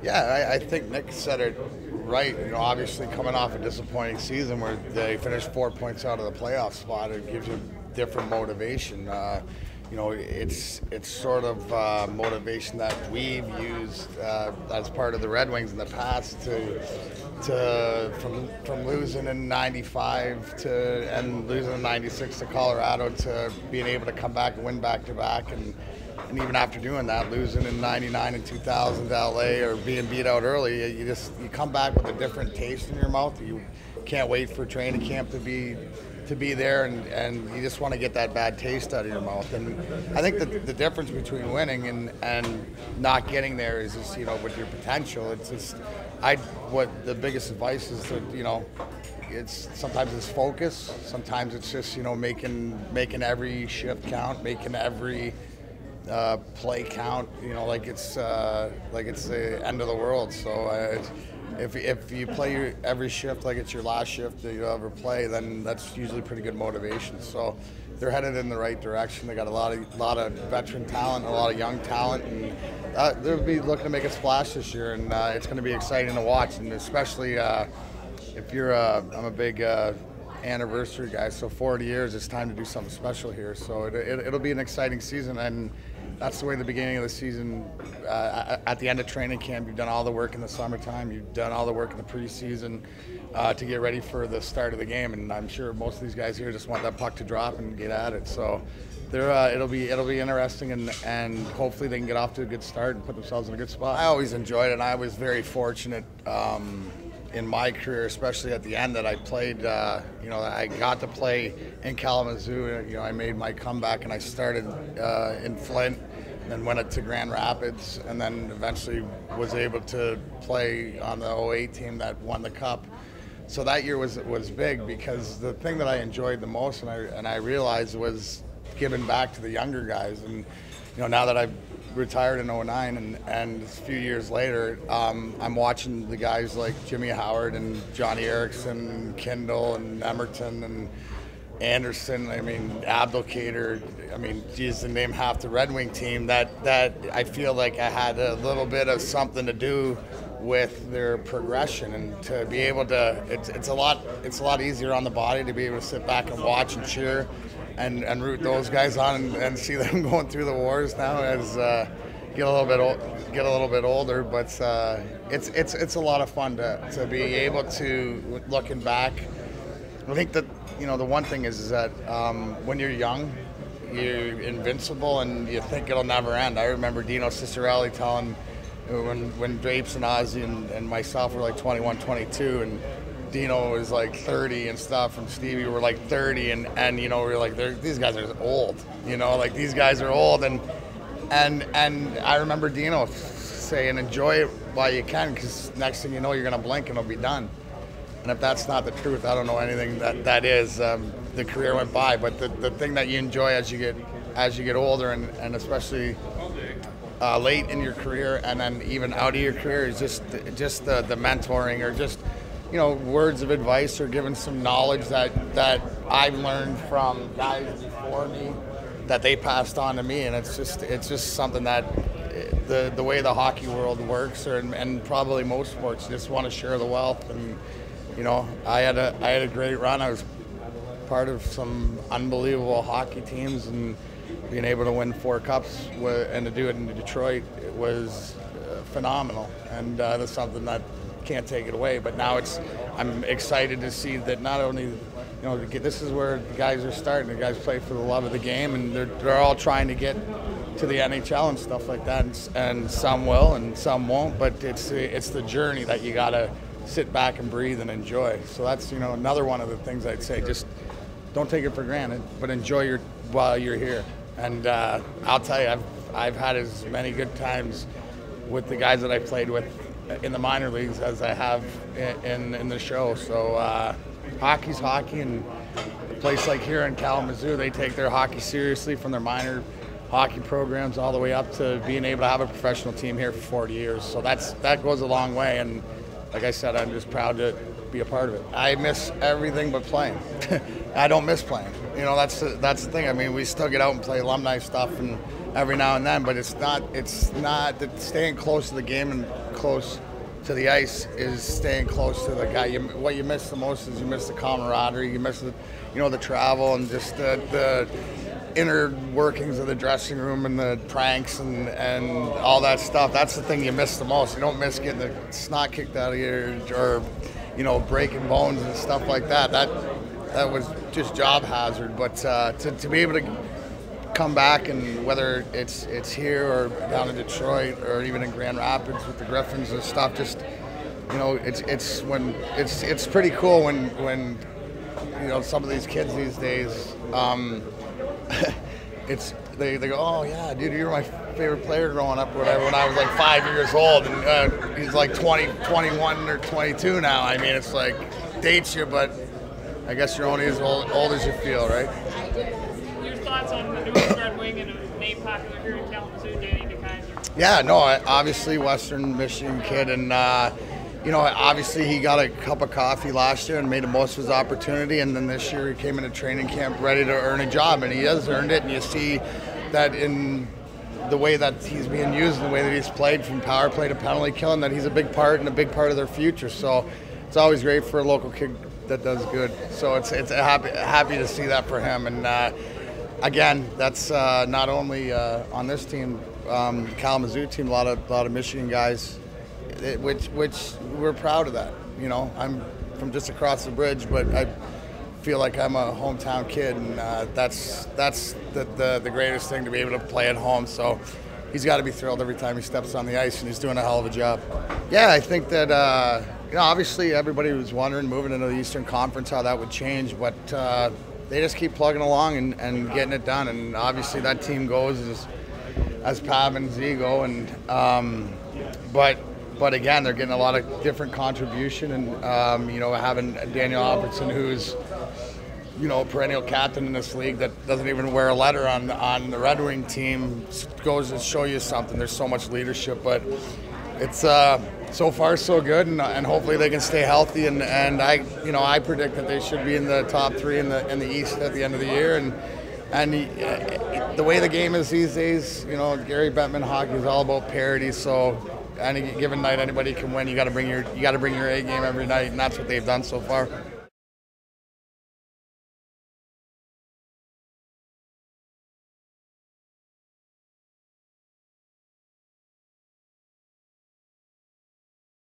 Yeah, I think Nick said it right. Obviously coming off a disappointing season where they finished 4 points out of the playoff spot, it gives you different motivation. It's sort of motivation that we've used as part of the Red Wings in the past from losing in '95 and losing in '96 to Colorado to being able to come back and win back-to-back, and even after doing that, losing in '99 and 2000 to LA or being beat out early, you come back with a different taste in your mouth. You can't wait for training camp to be there, and you just want to get that bad taste out of your mouth. And I think the difference between winning and not getting there is just, with your potential. It's just, what the biggest advice is that, sometimes it's focus, sometimes it's just, making every shift count, making every play count, like it's the end of the world. So if you play every shift like it's your last shift that you ever play, then that's usually pretty good motivation. So they're headed in the right direction. They got a lot of veteran talent, a lot of young talent, and they'll be looking to make a splash this year. And it's going to be exciting to watch, and especially if you're I'm a big anniversary guy, so 40 years, it's time to do something special here. So it'll be an exciting season, and that's the way the beginning of the season, at the end of training camp, you've done all the work in the summertime, you've done all the work in the preseason to get ready for the start of the game, and I'm sure most of these guys here just want that puck to drop and get at it. So it'll be interesting, and hopefully they can get off to a good start and put themselves in a good spot. I always enjoyed it, and I was very fortunate in my career, especially at the end, that I played, I got to play in Kalamazoo. I made my comeback, and I started in Flint, then went up to Grand Rapids, and then eventually was able to play on the '08 team that won the Cup. So that year was big, because the thing that I enjoyed the most, and I realized, was giving back to the younger guys. And now that I've retired in '09, and a few years later, I'm watching the guys like Jimmy Howard and Johnny Erickson, Kindle and Emerton and Anderson, Abdelkader, to name half the Red Wing team, that I feel like I had a little bit of something to do with their progression, and to be able to, it's a lot easier on the body to be able to sit back and watch and cheer and root those guys on, and see them going through the wars now as get a little bit older. But it's a lot of fun to be able to, looking back, I think that the one thing is that when you're young, you're invincible and you think it'll never end. I remember Dino Cicerelli telling, when Drapes and Ozzy and myself were like 21, 22, and Dino was like 30 and stuff, and Stevie were like 30, and we were like, these guys are old, like these guys are old, and I remember Dino saying, enjoy it while you can, because next thing you know, you're gonna blink and it'll be done. And if that's not the truth, I don't know anything that is. The career went by, but the thing that you enjoy as you get older, and especially late in your career, and then even out of your career, is just the mentoring, or just words of advice, or giving some knowledge that I've learned from guys before me that they passed on to me. And it's just something that the way the hockey world works, and probably most sports, you just want to share the wealth. And I had a great run. I was part of some unbelievable hockey teams, and being able to win 4 cups and to do it in Detroit, it was phenomenal. And that's something that can't take it away. But now I'm excited to see that not only this is where the guys are starting. The guys play for the love of the game, and they're all trying to get to the NHL and stuff like that. And some will, and some won't. But it's the journey that you gotta sit back and breathe and enjoy. So that's another one of the things I'd say. Just don't take it for granted, but enjoy while you're here. And I'll tell you, I've had as many good times with the guys that I played with in the minor leagues as I have in the show. So hockey's hockey, and a place like here in Kalamazoo, they take their hockey seriously, from their minor hockey programs all the way up to being able to have a professional team here for 40 years. So that goes a long way, and like I said, I'm just proud to be a part of it. I miss everything but playing. I don't miss playing. You know, that's the thing. I mean, we still get out and play alumni stuff and every now and then, but it's not that staying close to the game and close to the ice is staying close to the guy. What you miss the most is you miss the camaraderie, you miss the travel and just the inner workings of the dressing room and the pranks and all that stuff. That's the thing you miss the most. You don't miss getting the snot kicked out of you or breaking bones and stuff like that. That was just job hazard. But to be able to come back, and whether it's here or down in Detroit or even in Grand Rapids with the Griffins and stuff, just it's pretty cool when some of these kids these days they go, oh yeah, dude, you're my favorite player growing up or whatever, when I was like 5 years old, and he's like 21 or 22 now. I mean, it's like dates you, but I guess you're only as old as you feel, right? Your thoughts on the newest Red Wing and a name popular here in Kalamazoo, DeKeyser? Yeah, no, obviously Western Michigan kid, and obviously he got a cup of coffee last year and made the most of his opportunity, and then this year he came into training camp ready to earn a job, and he has earned it, and you see that in the way that he's being used and the way that he's played from power play to penalty killing, that he's a big part of their future. So it's always great for a local kid that does good. So it's happy to see that for him. And again, that's not only on this team, Kalamazoo team, a lot of Michigan guys, which we're proud of that. I'm from just across the bridge, but I feel like I'm a hometown kid, and that's the greatest thing, to be able to play at home. So he's got to be thrilled every time he steps on the ice, and he's doing a hell of a job. Yeah, I think that obviously everybody was wondering moving into the Eastern Conference how that would change, but they just keep plugging along and getting it done. And obviously that team goes as Pav and Z go, and but again, they're getting a lot of different contribution, and having Daniel Albertson, who's perennial captain in this league, that doesn't even wear a letter on the Red Wing team, goes to show you something. There's so much leadership, but it's so far so good, and hopefully they can stay healthy. And I predict that they should be in the top 3 in the East at the end of the year. And the way the game is these days, Gary Bettman hockey is all about parity. So any given night, anybody can win. You got to bring your A game every night, and that's what they've done so far.